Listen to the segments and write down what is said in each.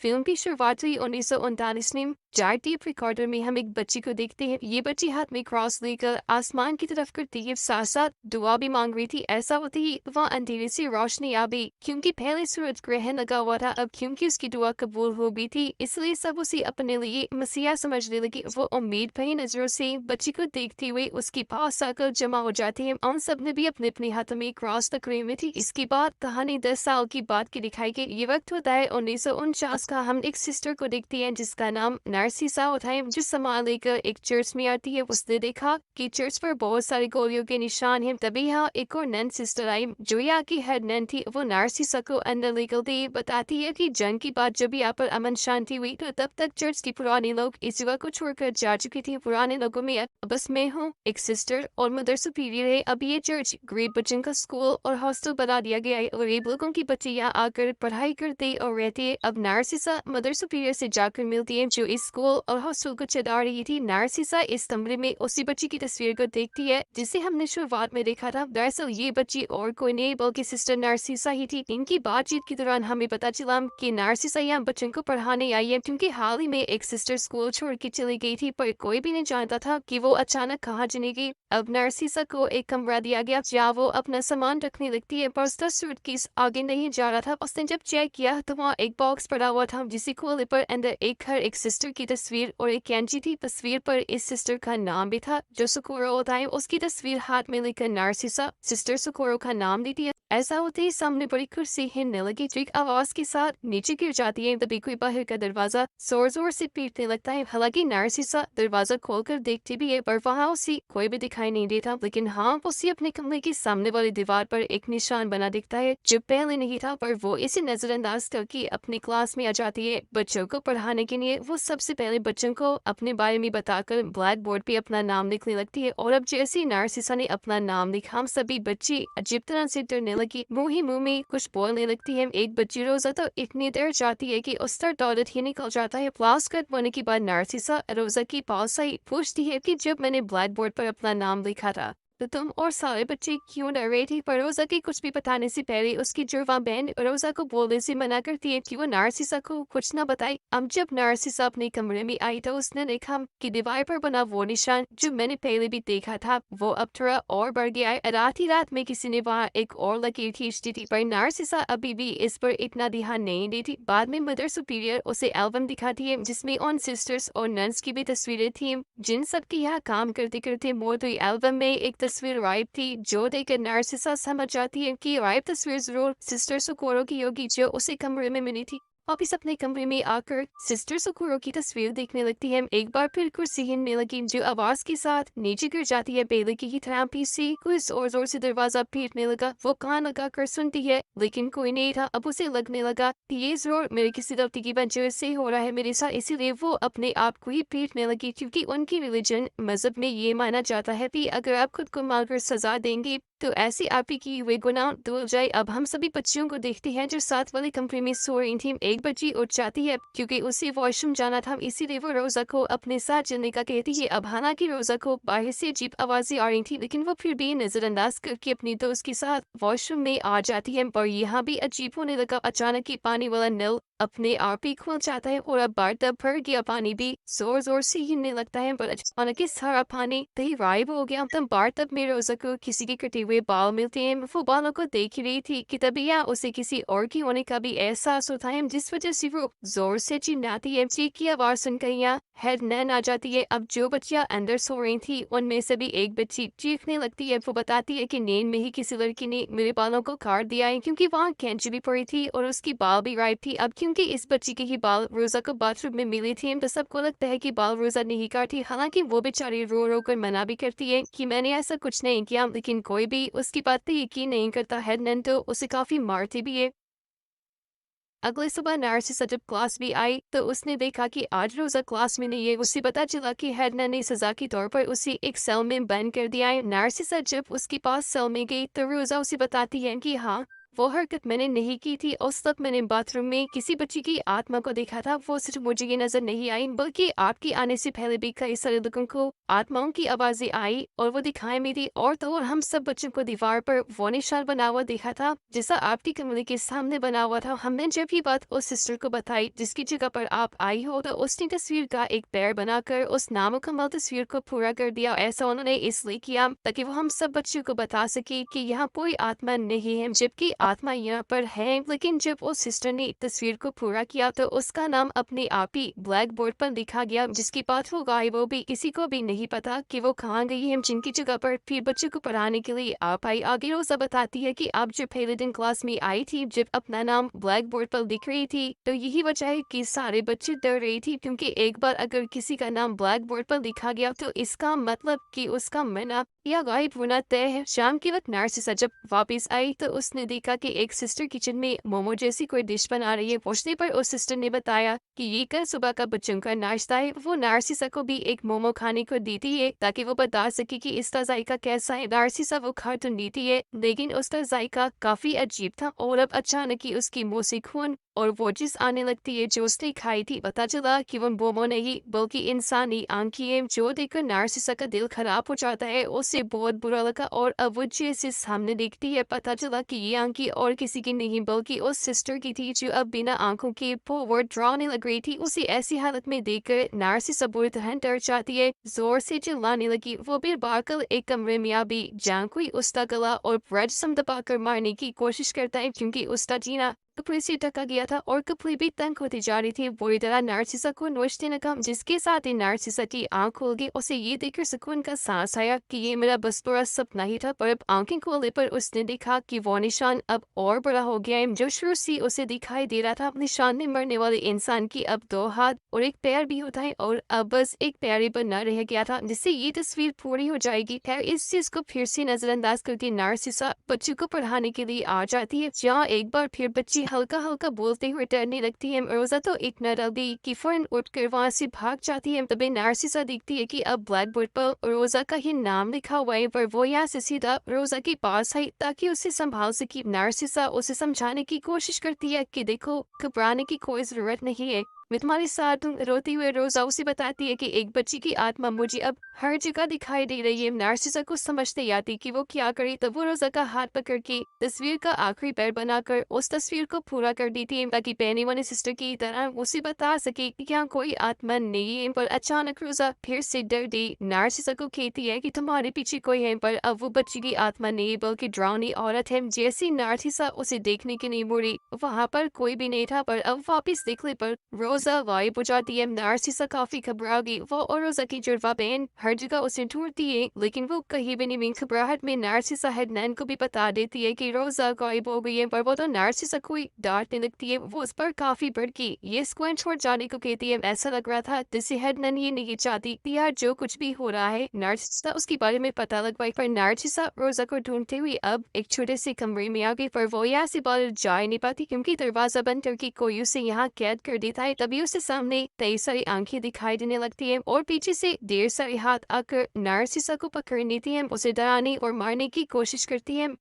Film की शुरुआत हुई 1939 में। टेप रिकॉर्डर में हम एक बच्ची को देखते हैं। ये बच्ची हाथ में क्रॉस लेकर आसमान की तरफ करती है, साथ साथ दुआ भी मांग रही थी। ऐसा होते ही वहाँ अंधेरे से रोशनी आ गई, क्योंकि पहले सूरज ग्रहण लगा हुआ था। अब क्योंकि उसकी दुआ कबूल हो गई थी, इसलिए सब उसे अपने लिए मसीहा समझने लगी। वो उम्मीद भरी नजरों से बच्ची को देखते हुए उसके पास आकर जमा हो जाते हैं। उन सब ने भी अपने अपने हाथों में क्रॉस पकड़े हुए थी। इसके बाद कहानी 10 साल की बात की दिखाई गई। ये वक्त होता है 1949 का। हम एक सिस्टर को देखते हैं जिसका नाम नार्सिसा होता है, जो सामान लेकर एक चर्च में आती है। उसने देखा कि चर्च पर बहुत सारे गोलियों के निशान हैं। तभी यहाँ एक और नन सिस्टर आई, जो यहाँ की हेड नन थी। वो नार्सिसा को अंदर लेकर दी, बताती है कि जंग की बात जब यहाँ पर अमन शांति हुई तो तब तक चर्च के पुराने लोग इस जगह को छोड़कर जा चुके थे। पुराने लोगों में बस मैं हूँ, एक सिस्टर और मदर सुपीरियर है। अब ये चर्च गरीब बच्चों का स्कूल और हॉस्टल बना दिया गया है, और गरीब लोगों की बच्चे यहाँ आकर पढ़ाई करते और रहते हैं। अब नार्सिसा मदर सुपीरियर से जाकर मिलती है, जो इस स्कूल और हॉस्टल को चला रही थी। नार्सिसा इस कमरे में उसी बच्ची की तस्वीर को देखती है जिसे हमने शुरुआत में देखा था। दरअसल ये बच्ची और कोई नहीं बल्कि सिस्टर नार्सिसा ही थी। इनकी बातचीत के दौरान हमें पता चला कि नार्सिसा यहाँ बच्चों को पढ़ाने आई है, क्योंकि हाल ही में एक सिस्टर स्कूल छोड़ के चली गई थी, पर कोई भी नहीं जानता था कि वो अचानक कहाँ चलेगी। अब नार्सिसा को एक कमरा दिया गया जहाँ वो अपना सामान रखने लगती है, पर उसका सूटकेस आगे नहीं जा रहा था। उसने जब चेक किया तो वहाँ एक बॉक्स पड़ा हुआ था, जिसे खोलने पर अंदर एक घर, एक सिस्टर की तस्वीर और एक कैंची थी। तस्वीर पर इस सिस्टर का नाम भी था, जो सुकोरो होता है। उसकी तस्वीर हाथ में लेकर नार्सिसा सिस्टर सुकोरो का नाम लेती है। ऐसा होते ही सामने बड़ी कुर्सी हिलने लगी, जो एक आवाज के साथ नीचे गिर जाती है। तभी कोई बाहर का दरवाजा जोर जोर से पीटने लगता है। हालांकि नार्सिसा दरवाजा खोलकर देखती भी है, पर वहाँ उसे कोई भी दिखाई नहीं देता। लेकिन हाँ, उसे अपने कमरे के सामने वाली दीवार पर एक निशान बना दिखता है, जो पहले नहीं था। पर वो इसे नजरअंदाज करके अपनी क्लास में आ जाती है। बच्चों को पढ़ाने के लिए वो सबसे पहले बच्चों को अपने बारे में बताकर ब्लैक बोर्ड पे अपना नाम लिखने लगती है। और अब जैसे ही नार्सिसा ने अपना नाम लिखा, हम सभी बच्चे अजीब तरह से डरने लगी। मुंह ही मुंह में कुछ बोलने लगती है। एक बच्ची रोजा तो इतनी देर जाती है कि उसका टॉयलेट ही निकल जाता है। क्लास कट होने के बाद नार्सिसा रोजा की पास आई, पूछती है कि जब मैंने ब्लैक बोर्ड पर अपना नाम लिखा था तो तुम और सारे बच्चे क्यों डर रहे थे? पर रोजा के कुछ भी बताने से पहले उसकी जुड़वा बहन रोजा को बोलने से मना करती है कि वो नार्सिसा को कुछ न बताए। अब जब नार्सिसा अपने कमरे में आई तो उसने देखा कि दीवार पर बना वो निशान जो मैंने पहले भी देखा था, वो अब थोड़ा और बढ़ गया है। रात ही रात में किसी ने वहाँ एक और लकीर खींच दी थी, पर नार्सिसा अभी भी इस पर इतना ध्यान नहीं देती। बाद में मदर सुपीरियर उसे एल्बम दिखाती है, जिसमें उन सिस्टर्स और नन्स की भी तस्वीरें थी, जिन सब की यहाँ काम करते करते मौत हुई। एल्बम में एक तस्वीर राइब थी, जो देखकर नार्सिसा समझ जाती है कि राइब तस्वीर जरूर सिस्टर सुकोरो की होगी, जो उसे कमरे में मिली थी। वापिस अपने कमरे में आकर सिस्टर सुकोरो की तस्वीर देखने लगती है। एक बार फिर कुर्सी हिलने लगी, जो आवाज के साथ नीचे गिर जाती है। बेली की तरह पीछे कोई जोर जोर से दरवाजा पीटने लगा। वो कान लगा कर सुनती है, लेकिन कोई नहीं था। अब उसे लगने लगा कि ये जरूर मेरे किसी गलती की वजह से हो रहा है मेरे साथ, इसीलिए वो अपने आप को ही पीटने लगी, क्योंकि उनकी रिलीजन मजहब में ये माना जाता है कि अगर आप खुद को मारकर सजा देंगे तो ऐसी आप ही की वे गुनाह धुल जाए। अब हम सभी बच्चियों को देखते हैं जो साथ वाले कमरे में सो रही थी। एक बच्ची उठ जाती है क्योंकि उसे वॉशरूम जाना था, इसीलिए वो रोजा को अपने साथ चलने का कहती है। अब हालांकि रोजा को बाहर से अजीब आवाजें आ रही थी, लेकिन वो फिर भी नजरअंदाज करके अपनी दोस्त के साथ वॉशरूम में आ जाती है। पर यहाँ भी अजीब होने लगा। अचानक ही पानी वाला नल अपने आप ही खुल जाता है और अब बार तब भर गया पानी भी जोर जोर से हिलने लगता है। पर अचानक ही सारा पानी कहीं गायब हो गया। तब बार तब में रोजा को किसी के कटे हुए बाल मिलते हैं। वो बालों को देख रही थी कि तभी या उसे किसी और की होने का भी एहसास होता है, जिस वजह से वो जोर से चिल्लाती है। चीख की आवाज सुनकर यहाँ हेड नैन आ जाती है। अब जो बच्चियां अंदर सो रही थी उनमें से भी एक बच्ची चीखने लगती है। वो बताती है कि नींद में ही किसी लड़की ने मेरे बालों को काट दिया है, क्योंकि वहाँ कैंची भी पड़ी थी और उसकी बाल भी गायब थी। अब क्योंकि इस बच्ची के ही बाल रोजा को बाथरूम में मिले थे, तो सबको लगता है कि बाल रोजा नहीं काटी। हालांकि वो बेचारी रो रो कर मना भी करती है कि मैंने ऐसा कुछ नहीं किया, लेकिन कोई भी उसकी बात पे यकीन नहीं करता। हेड नैन तो उसे काफी मारती भी है। अगले सुबह नार्सिसा जब क्लास भी आई तो उसने देखा कि आज रोजा क्लास में नहीं है। उसे पता चला कि हेड नैन ने सजा के तौर पर उसे एक सेल में बंद कर दिया है। नार्सिसा जब उसके पास सेल में गई तो रोजा उसे बताती है कि हाँ, वो हरकत मैंने नहीं की थी। उस वक्त मैंने बाथरूम में किसी बच्ची की आत्मा को देखा था। वो सिर्फ मुझे ये नजर नहीं आई, बल्कि आपके आने से पहले भी कई सारे लोगों को आत्माओं की आवाजें आई और वो दिखाई में थी। और तो और हम सब बच्चों को दीवार पर वो निशान बना हुआ देखा था, जैसा आपकी कमरे के सामने बना हुआ था। हमने जब ये बात उस सिस्टर को बताई जिसकी जगह पर आप आई हो, तो उसने तस्वीर का एक पैर बनाकर उस नामुकम्मल तस्वीर को पूरा कर दिया। ऐसा उन्होंने इसलिए किया ताकि वो हम सब बच्चों को बता सके कि यहाँ कोई आत्मा नहीं है, जबकि आत्मा यहाँ पर है। लेकिन जब उस सिस्टर ने तस्वीर को पूरा किया तो उसका नाम अपने आप ही ब्लैक बोर्ड पर लिखा गया, जिसकी बात हो गई वो भी किसी को भी नहीं पता कि वो कहाँ गई है, जिनकी जगह पर फिर बच्चों को पढ़ाने के लिए आप आई। आगे रोजा बताती है कि आप जब पहले दिन क्लास में आई थी, जब अपना नाम ब्लैक बोर्ड पर लिख रही थी, तो यही वजह है कि सारे बच्चे डर रही थी, क्योंकि एक बार अगर किसी का नाम ब्लैक बोर्ड पर लिखा गया तो इसका मतलब कि उसका मरना या गायब होना तय है। शाम के वक्त नार्सिसा जब वापस आई तो उसने देखा कि एक सिस्टर किचन में मोमो जैसी कोई डिश बना रही है। पूछने पर उस सिस्टर ने बताया कि ये कल सुबह का बच्चों का नाश्ता है। वो नार्सिसा को भी एक मोमो खाने को देती है ताकि वो बता सके कि इसका जायका कैसा है। नार्सिसा वो खा तो देती है, लेकिन उसका जायका काफी अजीब था और अब अचानक ही उसकी मुंह से खून और वो जिस आने लगती है जो उसने खाई थी। पता चला कि वो मोमो नहीं बल्कि इंसानी आंखें हैं, जो देखकर नार्सिसा का दिल खराब हो जाता है। उसे बहुत बुरा लगा और अब वो जैसे सामने देखती है, पता चला कि ये आंखें और किसी की नहीं बल्कि उस सिस्टर की थी, जो अब बिना आंखों के फॉरवर्ड ड्राने लग रही थी। उसे ऐसी हालत में देखकर नार्सिसा बुरी तरह डर जाती है, जोर से चिल्लाने लगी। वो फिर बाहर एक कमरे में आ भी जहाँ कोई उसका गला और ब्रेड सम दबाकर मारने की कोशिश करता है, क्योंकि उसका जीना कपड़े से ढका गया था और कपड़े भी तंग होती जा रही थी। बुरी तरह नार्सिसा को नोचने लगा, जिसके साथ ही नार्सिसा की आंख खुल गई। उसे ये देखकर सुकून का सांस आया कि ये मेरा बस बुरा सपना ही था। पर अब आंखें खोलने पर उसने देखा कि वो निशान अब और बड़ा हो गया है, जो शुरू से उसे दिखाई दे रहा था। निशान में मरने वाले इंसान की अब 2 हाथ और एक पैर भी होता है और अब बस एक पैर ही बना रह गया था, जिससे ये तस्वीर पूरी हो जाएगी। खैर, इस चीज को फिर से नजरअंदाज करके नार्सिसा बच्चों को पढ़ाने के लिए आ जाती है, जहाँ एक बार फिर बच्ची हल्का हल्का बोलते हुए डरने लगती है। रोजा तो इतना डर गई कि फौरन उठकर वहां से भाग जाती है। तभी नार्सिसा देखती है कि अब ब्लैक बोर्ड पर रोजा का ही नाम लिखा हुआ है, पर वो यहाँ से सीधा रोजा के पास है ताकि उसे संभाल सके। नार्सिसा उसे समझाने की कोशिश करती है कि देखो, घबराने की कोई जरूरत नहीं है, मैं तुम्हारे साथ हूँ। रोती हुए रोजा उसे बताती है कि एक बच्ची की आत्मा मुझे अब हर जगह दिखाई दे रही है। नार्सिसा को समझ नहीं आती कि वो क्या करे, तब वो रोजा का हाथ पकड़ के तस्वीर का आखिरी पैर बनाकर उस तस्वीर को पूरा कर देती है, ताकि पहले वाली सिस्टर की तरह उसे बता सके कि यहाँ कोई आत्मा नहीं है। पर अचानक रोजा फिर से डर गई। नार्सिसा को कहती है कि तुम्हारे पीछे कोई है, पर अब वो बच्ची की आत्मा नहीं बल्कि ड्राउनी औरत है। जैसी नार्सिसा उसे देखने के लिए मुड़ी, वहाँ पर कोई भी नहीं था, पर अब वापिस देखने पर रोजा गायब हो जाती है। नार्सिसा काफी घबरा गई। वो और रोजा की जुड़वा बहन हर जगह उसे ढूंढती है, लेकिन वो कहीं भी नहीं मिली। घबराहट में नार्सिसा हेडनैन को भी बता देती है कि रोजा गायब हो गई है, पर वो तो नार्सिसा को ही डांटने लगती है। वो उस पर काफी भड़की, ये स्क्वाइन छोड़ जाने को कहती है। ऐसा लग रहा था जैसे हेडनैन ये नहीं चाहती कि यार जो कुछ भी हो रहा है नार्सिसा उसके बारे में पता लगवाए। पर नार्सिसा रोजा को ढूंढते हुए अब एक छोटे से कमरे में आ गई, पर वो यहाँ से बाहर जा नहीं पाती क्योंकि दरवाजा बंद करके कोई उसे यहाँ कैद कर देता है। तभी उसके सामने कई सारी आंखें दिखाई देने लगती है और पीछे से ढेर सारे हाथ आकर नार्सिसा को पकड़ लेती है, उसे डराने और मारने की कोशिश करती है।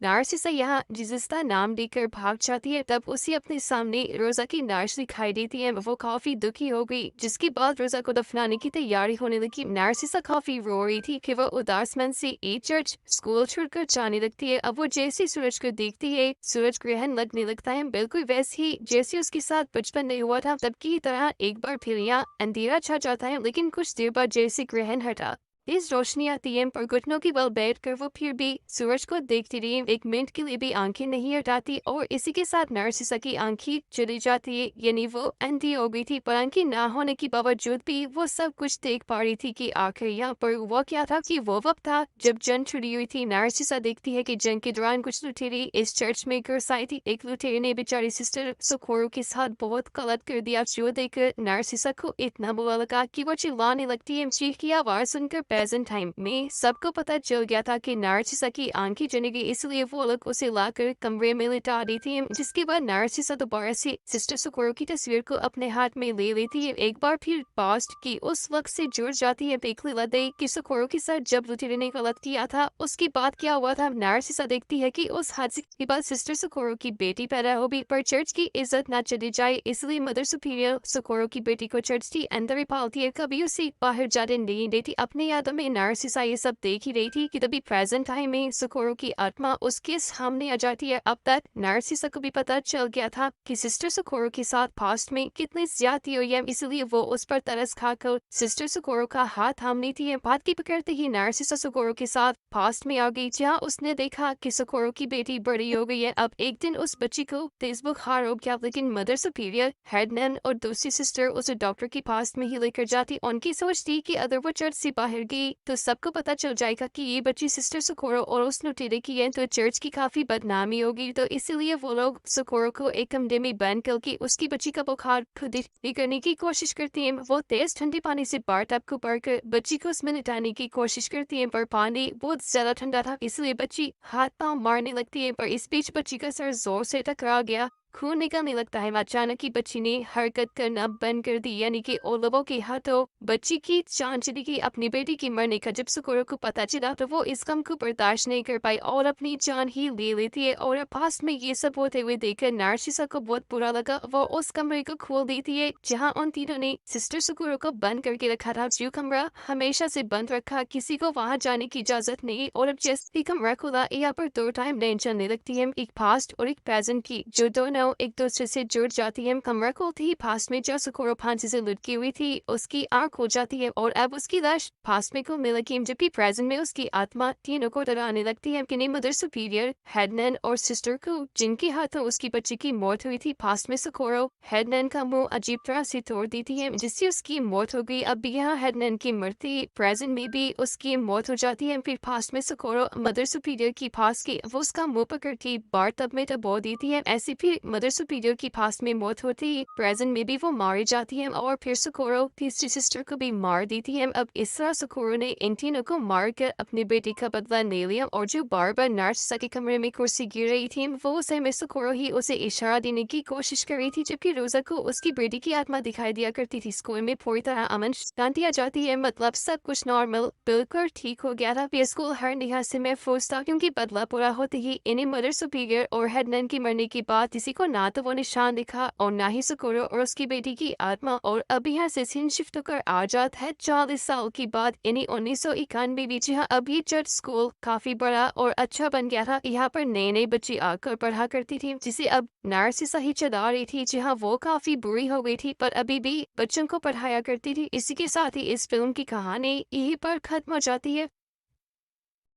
नार्सिसा यहाँ जिसका नाम देकर भाग जाती है, तब उसे अपने सामने रोजा की नाश दिखाई देती है। वो काफी दुखी हो गई, जिसके बाद रोजा को दफनाने की तैयारी होने लगी। नार्सिसा काफी रो रही थी कि वो उदास मन से एक चर्च स्कूल छोड़कर जाने लगती है। अब वो जैसे सूरज को देखती है, सूरज ग्रहण लगने लगता है, बिल्कुल वैसे ही जैसे उसके साथ बचपन में हुआ था। तब की तरह एक बार फिर यहाँ अंधेरा छा जाता है, लेकिन कुछ देर बाद जैसे ग्रहण हटा तेज रोशनी आती है, पर घुटनों के बल बैठकर वो फिर भी सूरज को देखती रही। एक मिनट के लिए भी आंखें नहीं हटाती और इसी के साथ नार्सिसा की आंखें चली जाती है, यानी वो अंधी हो गई थी। पर आंखें ना होने के बावजूद भी वो सब कुछ देख पा रही थी कि आखिर यहाँ पर वो क्या था। कि वो वक्त था जब जंग छुड़ी हुई थी। नार्सिसा देखती है कि जंग के दौरान कुछ लुटेरे इस चर्च में घुस आई थी। एक लुटेरे ने बेचारी सिस्टर सुकोरो के साथ बहुत गलत कर दिया, जो देखकर नार्सिसा को इतना बुरा लगा कि वो चिल्लाने लगती है। चीख की आवाज सुनकर प्रेजेंट टाइम में सबको पता चल गया था कि नार्सिसा की आंखें चलेगी, इसलिए वो लोग उसे लाकर कमरे में लिटा देती है। जिसके बाद नार्सिसा दोबारा से सिस्टर सुकोरो की तस्वीर को अपने हाथ में ले लेती है। एक बार फिर पास्ट की उस वक्त से जुड़ जाती है। देखने लगे कि सुकोरो के साथ जब लुटेरे ने गलत किया था उसके बाद क्या हुआ था। नार्सिसा देखती है कि उस हादसे के बाद सिस्टर सुकोरो की बेटी पैदा होगी, पर चर्च की इज्जत न चली जाए, इसलिए मदर सुपीरियर सुकोरो की बेटी को चर्च की अंदर पालती है, कभी उसे बाहर जाने नहीं देती। अपने यादों में नार्सिसा ये सब देख ही रही थी कि तभी प्रेजेंट टाइम में सुकोरो की आत्मा उसके सामने आ जाती है। अब तक नार्सिसा को भी पता चल गया था कि सिस्टर सुकोरो के साथ पास्ट में कितनी ज्यादती हुई है, इसलिए वो उस पर तरस खाकर सिस्टर सुकोरो का हाथ थाम लेती है। बात की पकड़ते ही नार्सिसा सुकोरो के साथ पास्ट में आ गई, जहाँ उसने देखा कि सुकोरो की बेटी बड़ी हो गई है। अब एक दिन उस बच्ची को तेज बुखार हो गया, लेकिन मदर सुपीरियर, हेडनैन और दूसरी सिस्टर उसे डॉक्टर के पास में ही लेकर जाती। उनकी सोच थी कि अगर वो चर्च से बाहर गई तो सबको पता चल जाएगा कि ये बच्ची सिस्टर सुकोरो और उस लुटेरे की है, तो चर्च की काफी बदनामी होगी। तो इसीलिए वो लोग सुकोरो को एक कमरे में बंद करके उसकी बच्ची का बुखार खुद ही करने की कोशिश करती हैं। वो तेज ठंडे पानी से बाथटब को भरकर बच्ची को उसमें लिटाने की कोशिश करती है, पर पानी बहुत ज्यादा ठंडा था, इसलिए बच्ची हाथ पांव मारने लगती है। पर इस बीच बच्ची का सर जोर से टकरा गया, खून निकलने लगता है। अचानक ही बच्ची ने हरकत करना बंद कर दी, यानी कि उन लोगों के हाथों बच्ची की जान चली गई। अपनी बेटी की मरने का जब सुकोरो को पता चला तो वो इस गम को बर्दाश्त नहीं कर पाई और अपनी जान ही ले लेती है। और पास में ये सब होते हुए देखकर नार्सिसा को बहुत बुरा लगा। वो उस कमरे को खोल देती है जहाँ उन तीनों ने सिस्टर सुकोरो को बंद करके रखा था। जो कमरा हमेशा से बंद रखा, किसी को वहाँ जाने की इजाजत नहीं। और अब जैसे कमरा खुला, यहाँ पर दो टाइम लाइन चलने लगती है, एक पास्ट और एक प्रेजेंट की, जो दोनों एक दूसरे से जुड़ जाती है। कमरा खोलते ही पास्ट में जो सुकोरो फांसी से लटकी हुई थी उसकी आंख हो जाती है और अब उसकी लाश पास्ट में को मिल लगी, जबकि प्रेजेंट में उसकी आत्मा तीनों को डराने लगती है। कि मदर सुपीरियर, हेडनैन और सिस्टर को, जिनके हाथों उसकी बच्ची की मौत हुई थी। पास्ट में सुकोरो हेडनैन का मुंह अजीब तरह से तोड़ देती है, जिससे उसकी मौत हो गई। अब यहाँ हेडनैन की मृत्यु, प्रेजेंट में भी उसकी मौत हो जाती है। फिर पास्ट में सुकोरो मदर सुपीरियर की पास की वो उसका मुंह पकड़ के बाथटब में डबो देती है। ऐसे फिर मदर सुपीरियर की पास में मौत होती है, प्रेजेंट में भी वो मारी जाती है और फिर सुकोरो तीसरी सिस्टर को भी मार देती है। अब इस तरह सुकोरो ने इन तीनों को मार कर अपने बेटे का बदला ले लिया। और जो बार बार नार्सिसा के कमरे में कुर्सी गिर रही थी, वो उसे में सुकोरो ही उसे इशारा देने की कोशिश कर रही थी, जबकि रोजा को उसकी बेटी की आत्मा दिखाई दिया करती थी। स्कूल में पूरी तरह अमन शांति आ जाती है, मतलब सब कुछ नॉर्मल बिल्कुल ठीक हो गया था। फिर स्कूल हर लिहाज से महफूज था, क्योंकि बदला पूरा होते ही इन्हें मदर सुपीरियर और हेडनैन की मरने के बाद किसी को ना तो वो निशान दिखा और ना ही सुकोरो और उसकी बेटी की आत्मा। और अब यहाँ से सीन शिफ्ट होकर आ जाता है 40 साल के बाद, इन्हीं 1991 में, जहाँ अभी चर्च स्कूल काफी बड़ा और अच्छा बन गया था। यहाँ पर नए नए बच्चे आकर पढ़ा करती थी, जिसे अब नार्सिसा ही चला रही थी, जहाँ वो काफी बुरी हो गई थी पर अभी भी बच्चों को पढ़ाया करती थी। इसी के साथ ही इस फिल्म की कहानी यहीं पर खत्म हो जाती है।